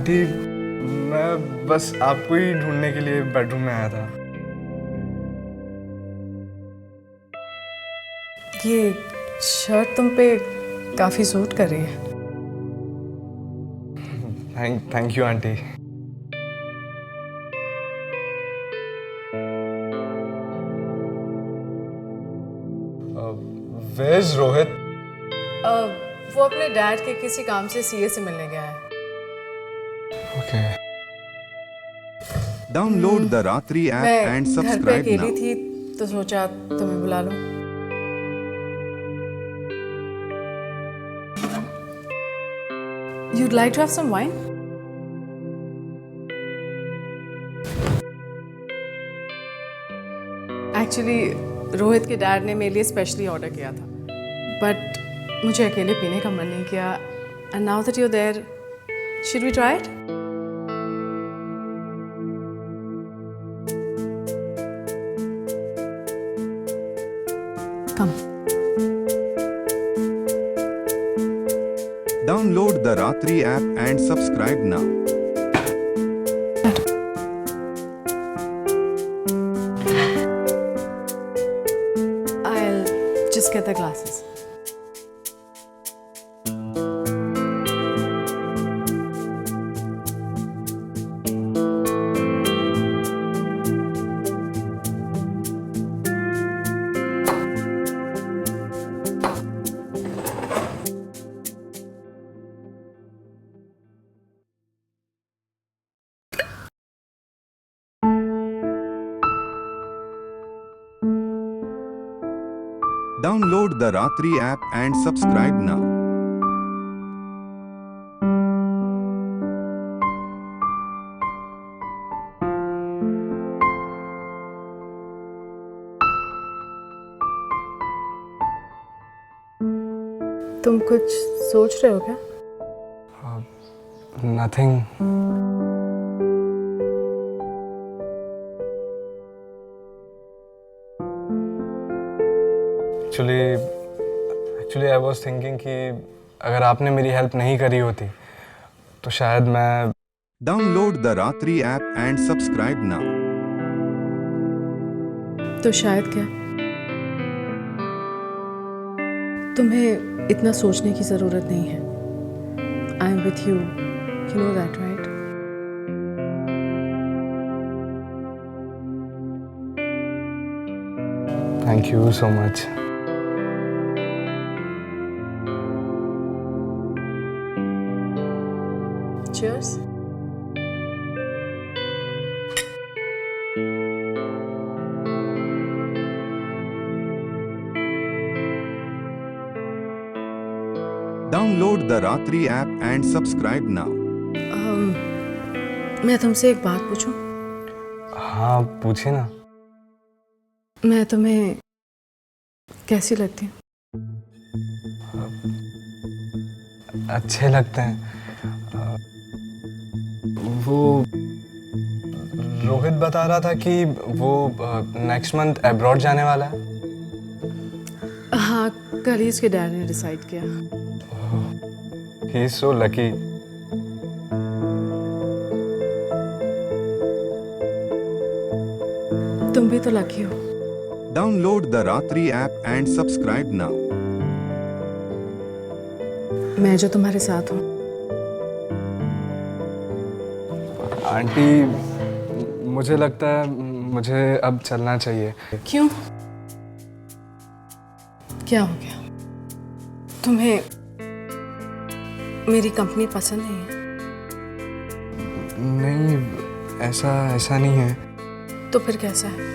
Aunty, मैं बस आपको ही ढूंढने के लिए बेडरूम में आया था। ये शर्ट तुम पे काफी सूट कर रही है। Thank you aunty. Where is Rohit? वो अपने डैड के किसी काम से सीए से मिलने गया है। Okay. Download the Ratri app and मैं घर पे subscribe अकेली now. थी तो सोचा तुम्हें बुला लूं। You'd like to have some wine? Actually, Rohit के डैड ने मेरे लिए स्पेशली ऑर्डर किया था, बट मुझे अकेले पीने का मन नहीं किया। And now that you're there, should we try it? Come. Download the Ratri app and subscribe now. I'll just get the glasses. Download the Ratri app and subscribe now. तुम कुछ सोच रहे हो क्या? Nothing. Actually I was thinking कि अगर आपने मेरी हेल्प नहीं करी होती तो शायद मैं। Download the Ratri app and subscribe now. तो शायद क्या? तुम्हें इतना सोचने की जरूरत नहीं है। I am with you, you know that right? Thank you so much. Cheers. Download the Ratri app and subscribe now. मैं तुमसे एक बात पूछूं? हाँ पूछिए ना। मैं तुम्हें कैसी लगती हूँ? अच्छे लगते हैं। वो रोहित बता रहा था कि वो नेक्स्ट मंथ अब्रॉड जाने वाला है। हाँ, कल ही उसके डैड ने डिसाइड किया। He is so lucky. तुम भी तो लकी हो। Download the Ratri app and subscribe now. मैं जो तुम्हारे साथ हूँ। आंटी, मुझे लगता है मुझे अब चलना चाहिए। क्यों? क्या हो गया? तुम्हें मेरी कंपनी पसंद नहीं है? नहीं, ऐसा नहीं है। तो फिर कैसा है?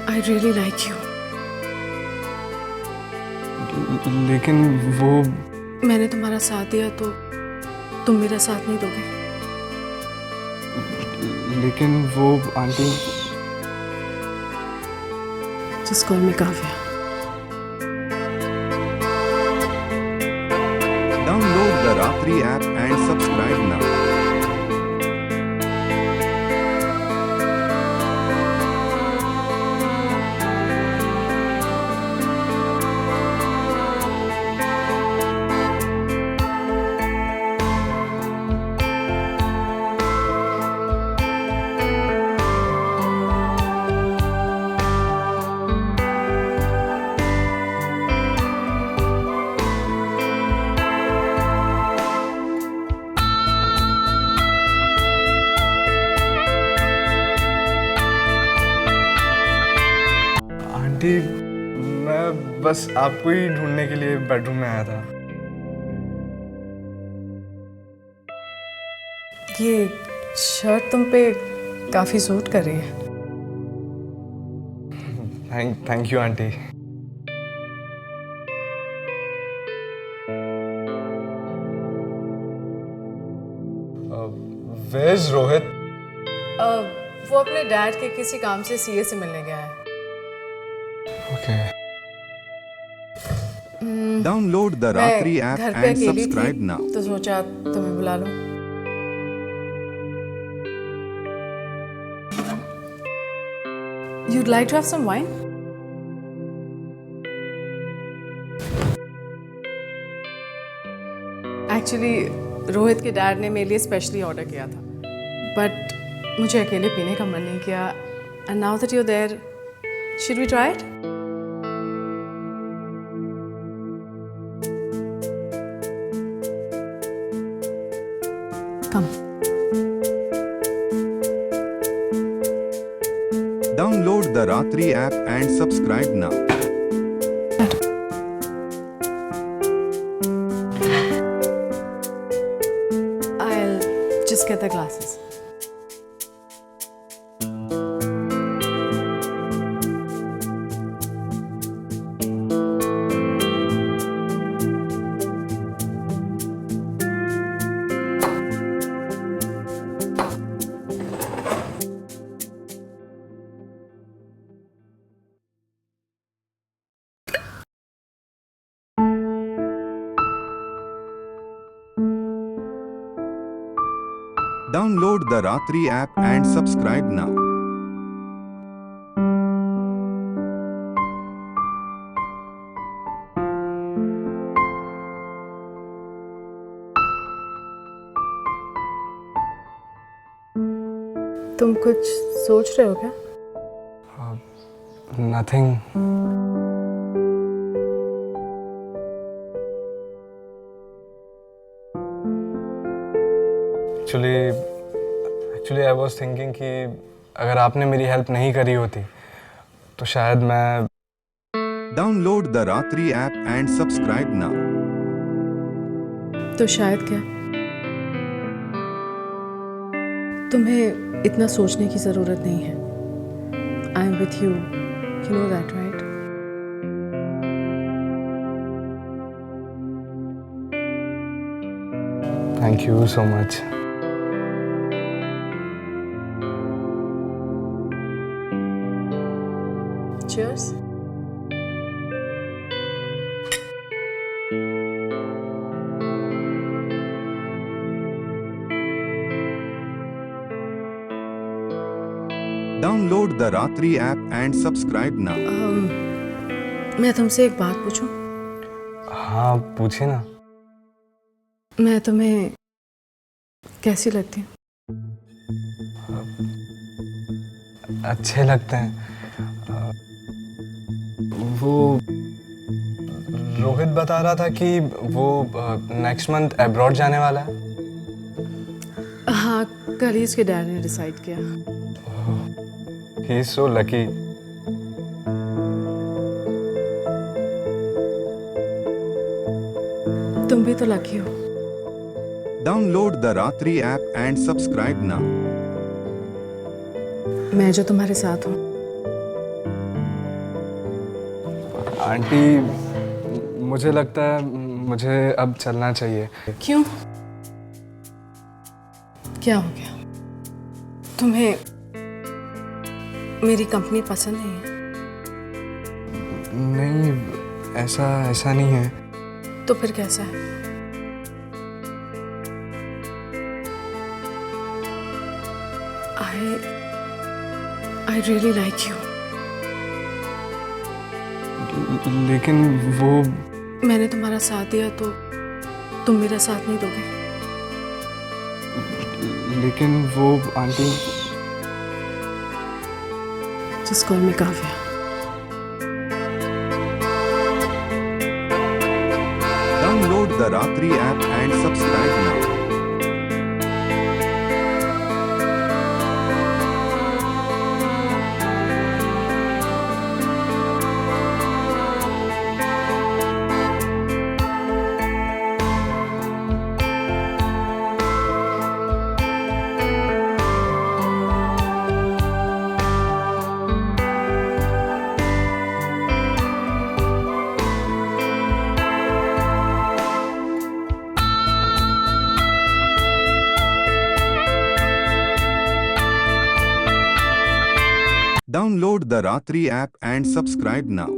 I really like you. लेकिन वो मैंने तुम्हारा साथ दिया तो तुम मेरा साथ नहीं दोगे? लेकिन वो aunty. Just call me Kavya. Download the Ratri app and subscribe now. मैं बस आपको ही ढूंढने के लिए बेडरूम में आया था। ये शर्ट तुम पे काफ़ी सूट कर रही है। Thank you aunty. Where is Rohit? वो अपने डैड के किसी काम से सीए से मिलने गया है। ओके। Download the मैं Ratri app घर पे and अकेली subscribe थी now. तो सोचा तुम्हें बुला लूं। You'd like to have some wine? Actually Rohit के डैड ने मेरे लिए स्पेशली ऑर्डर किया था, बट मुझे अकेले पीने का मन नहीं किया। And now that you are there, should we try it? Come. Download the Ratri app and subscribe now. I'll just get the glasses. Download the Ratri app and subscribe now. तुम कुछ सोच रहे हो क्या? Nothing. Actually I was thinking कि अगर आपने मेरी हेल्प नहीं करी होती तो शायद मैं Download the Ratri app and subscribe now. तो शायद क्या? तुम्हें इतना सोचने की जरूरत नहीं है। I am with you, you know that right? Thank you so much. Cheers. Download the Ratri app and subscribe now. मैं तुमसे एक बात पूछूं? हाँ पूछिए ना। मैं तुम्हें कैसी लगती हूँ? अच्छे लगते हैं। वो रोहित बता रहा था कि वो नेक्स्ट मंथ अब्रॉड जाने वाला है। हाँ, कल ही उसके डैड ने डिसाइड किया। He is so lucky. तुम भी तो लकी हो। Download the Ratri app and subscribe now. मैं जो तुम्हारे साथ हूँ। आंटी मुझे लगता है मुझे अब चलना चाहिए। क्यों? क्या हो गया? तुम्हें मेरी कंपनी पसंद नहीं है? नहीं, ऐसा नहीं है। तो फिर कैसा है? I really like you. लेकिन वो मैंने तुम्हारा साथ दिया तो तुम मेरा साथ नहीं दोगे? लेकिन वो aunty Just call me Kavya. Download the Ratri app and subscribe now. Download the Ratri app and subscribe now.